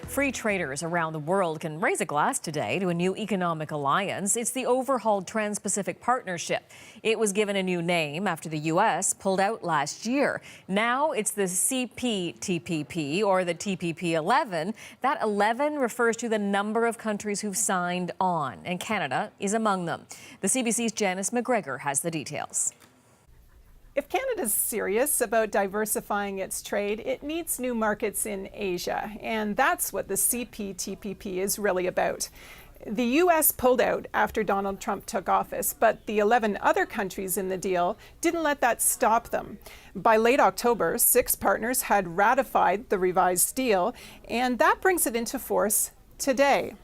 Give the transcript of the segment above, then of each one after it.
Free traders around the world can raise a glass today to a new economic alliance. It's the overhauled Trans-Pacific Partnership. It was given a new name after the U.S. pulled out last year. Now it's the CPTPP, or the TPP-11. That 11 refers to the number of countries who've signed on, and Canada is among them. The CBC's Janice McGregor has the details. If Canada's serious about diversifying its trade, it needs new markets in Asia, and that's what the CPTPP is really about. The U.S. pulled out after Donald Trump took office, but the 11 other countries in the deal didn't let that stop them. By late October, 6 partners had ratified the revised deal, and that brings it into force today.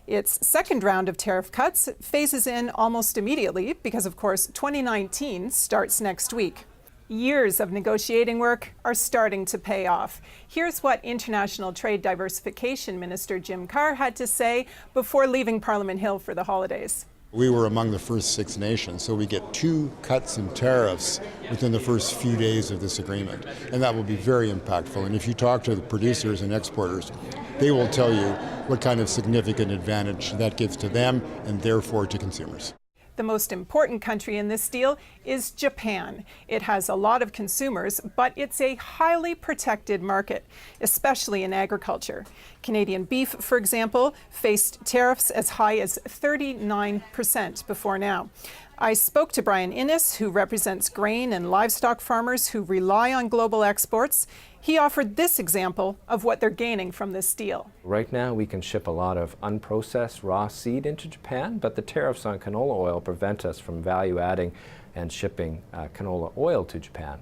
Its second round of tariff cuts phases in almost immediately because, of course, 2019 starts next week. Years of negotiating work are starting to pay off. Here's what International Trade Diversification Minister Jim Carr had to say before leaving Parliament Hill for the holidays. We were among the first 6 nations, so we get 2 cuts in tariffs within the first few days of this agreement, and that will be very impactful. And if you talk to the producers and exporters, they will tell you what kind of significant advantage that gives to them and therefore to consumers. The most important country in this deal is Japan. It has a lot of consumers, but it's a highly protected market, especially in agriculture. Canadian beef, for example, faced tariffs as high as 39% before now. I spoke to Brian Innes, who represents grain and livestock farmers who rely on global exports. He offered this example of what they're gaining from this deal. Right now, we can ship a lot of unprocessed raw seed into Japan, but the tariffs on canola oil prevent us from value adding and shipping canola oil to Japan.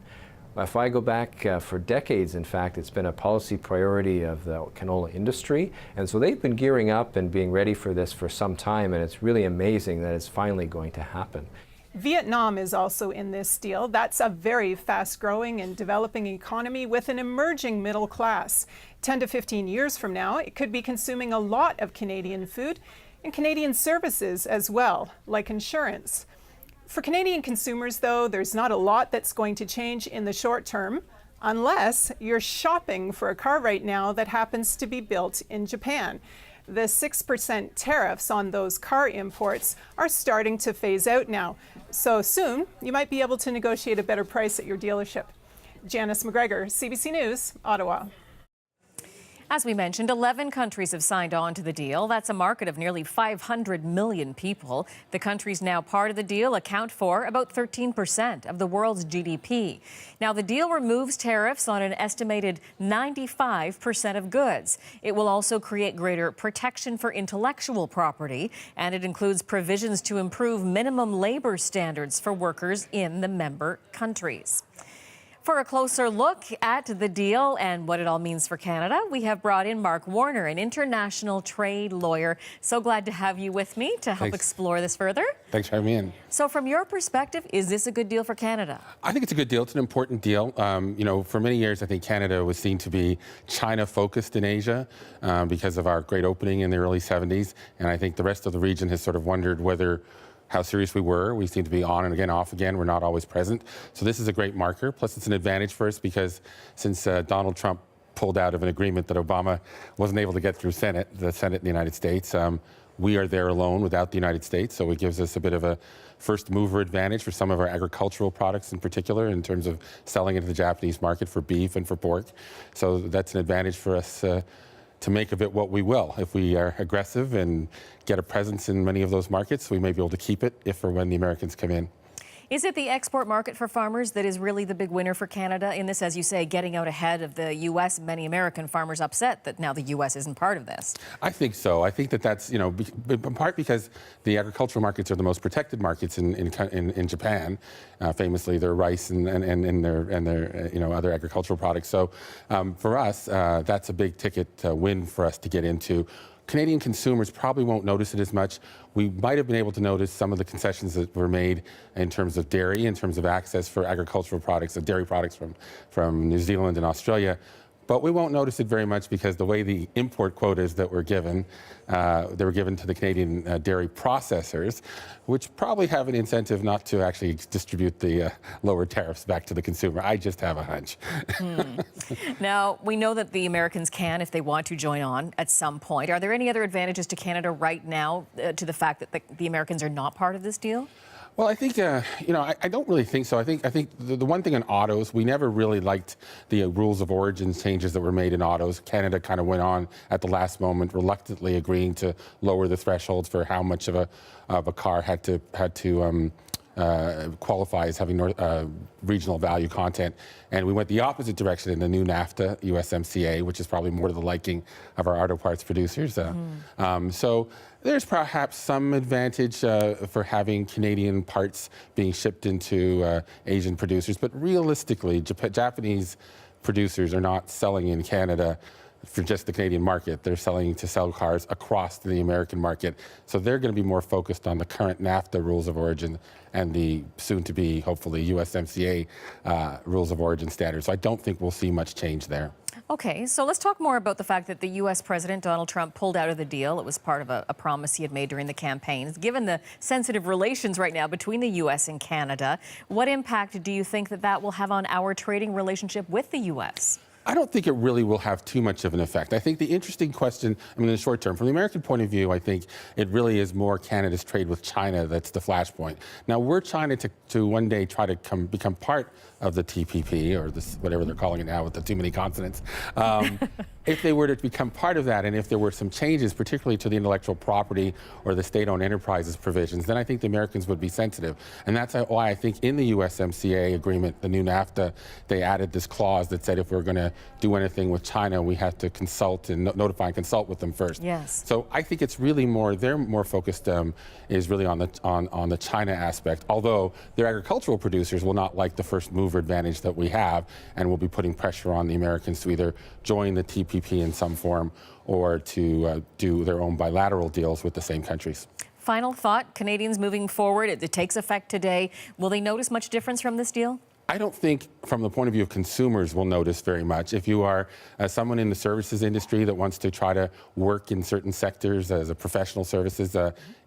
If I go back for decades, in fact, it's been a policy priority of the canola industry, and so they've been gearing up and being ready for this for some time, and it's really amazing that it's finally going to happen. Vietnam is also in this deal. That's a very fast-growing and developing economy with an emerging middle class. 10 to 15 years from now, it could be consuming a lot of Canadian food and Canadian services as well, like insurance. For Canadian consumers, though, there's not a lot that's going to change in the short term, unless you're shopping for a car right now that happens to be built in Japan. The 6% tariffs on those car imports are starting to phase out now. So soon, you might be able to negotiate a better price at your dealership. Janice McGregor, CBC News, Ottawa. As we mentioned, 11 countries have signed on to the deal. That's a market of nearly 500 million people. The countries now part of the deal account for about 13% of the world's GDP. Now, the deal removes tariffs on an estimated 95% of goods. It will also create greater protection for intellectual property, and it includes provisions to improve minimum labor standards for workers in the member countries. For a closer look at the deal and what it all means for Canada, we have brought in Mark Warner, an international trade lawyer. So glad to have you with me to help explore this further. Thanks for having me in. So from your perspective, is this a good deal for Canada? I think it's a good deal. It's an important deal. You know, for many years, I think Canada was seen to be China-focused in Asia because of our great opening in the early 70s. And I think the rest of the region has sort of wondered how serious we were. We seem to be on and again, off again. We're not always present. So this is a great marker. Plus, it's an advantage for us because since Donald Trump pulled out of an agreement that Obama wasn't able to get through the Senate in the United States, we are there alone without the United States. So it gives us a bit of a first mover advantage for some of our agricultural products in particular in terms of selling into the Japanese market for beef and for pork. So that's an advantage for us to make of it what we will. If we are aggressive and get a presence in many of those markets, we may be able to keep it if or when the Americans come in. Is it the export market for farmers that is really the big winner for Canada in this, as you say, getting out ahead of the U.S.? Many American farmers upset that now the U.S. isn't part of this. I think so. I think that's, you know, in part because the agricultural markets are the most protected markets in Japan. Famously, their rice and their you know, other agricultural products. So for us, that's a big ticket win for us to get into. Canadian consumers probably won't notice it as much. We might have been able to notice some of the concessions that were made in terms of dairy, in terms of access for agricultural products, dairy products from New Zealand and Australia. But we won't notice it very much because the way the import quotas that were given, they were given to the Canadian dairy processors, which probably have an incentive not to actually distribute the lower tariffs back to the consumer. I just have a hunch. Now, we know that the Americans can, if they want to, join on at some point. Are there any other advantages to Canada right now to the fact that the Americans are not part of this deal? Well, I think, I don't really think so. I think the one thing in autos, we never really liked the rules of origin changes that were made in autos. Canada kind of went on at the last moment, reluctantly agreeing to lower the thresholds for how much of a car had to qualify as having regional value content. And we went the opposite direction in the new NAFTA, USMCA, which is probably more to the liking of our auto parts producers. So there's perhaps some advantage for having Canadian parts being shipped into Asian producers. But realistically, Japanese producers are not selling in Canada for just the Canadian market. They're selling to sell cars across the American market. So they're going to be more focused on the current NAFTA rules of origin and the soon-to-be, hopefully, USMCA rules of origin standards. So I don't think we'll see much change there. Okay, so let's talk more about the fact that the U.S. President Donald Trump pulled out of the deal. It was part of a promise he had made during the campaigns. Given the sensitive relations right now between the U.S. and Canada, what impact do you think that will have on our trading relationship with the U.S.? I don't think it really will have too much of an effect. I think the interesting question, in the short term, from the American point of view, I think it really is more Canada's trade with China that's the flashpoint. Now, were China to one day try to become part of the TPP, or this, whatever they're calling it now with the too many consonants, if they were to become part of that, and if there were some changes, particularly to the intellectual property or the state-owned enterprises provisions, then I think the Americans would be sensitive. And that's why I think in the USMCA agreement, the new NAFTA, they added this clause that said if we're going to do anything with China, we have to consult and notify and consult with them first. Yes. So I think it's really more, they're more focused is really on the China aspect, although their agricultural producers will not like the first mover advantage that we have, and will be putting pressure on the Americans to either join the TPP in some form or to do their own bilateral deals with the same countries. Final thought, Canadians moving forward, it takes effect today. Will they notice much difference from this deal? I don't think, from the point of view of consumers, will notice very much. If you are someone in the services industry that wants to try to work in certain sectors as a professional services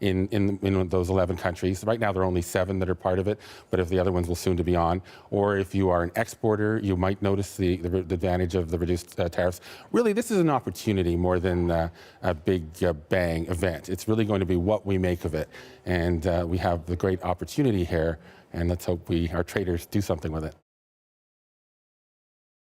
in those 11 countries, right now there are only 7 that are part of it, but if the other ones will soon to be on, or if you are an exporter, you might notice the advantage of the reduced tariffs. Really, this is an opportunity more than a big bang event. It's really going to be what we make of it, and we have the great opportunity here. And let's hope our traders do something with it.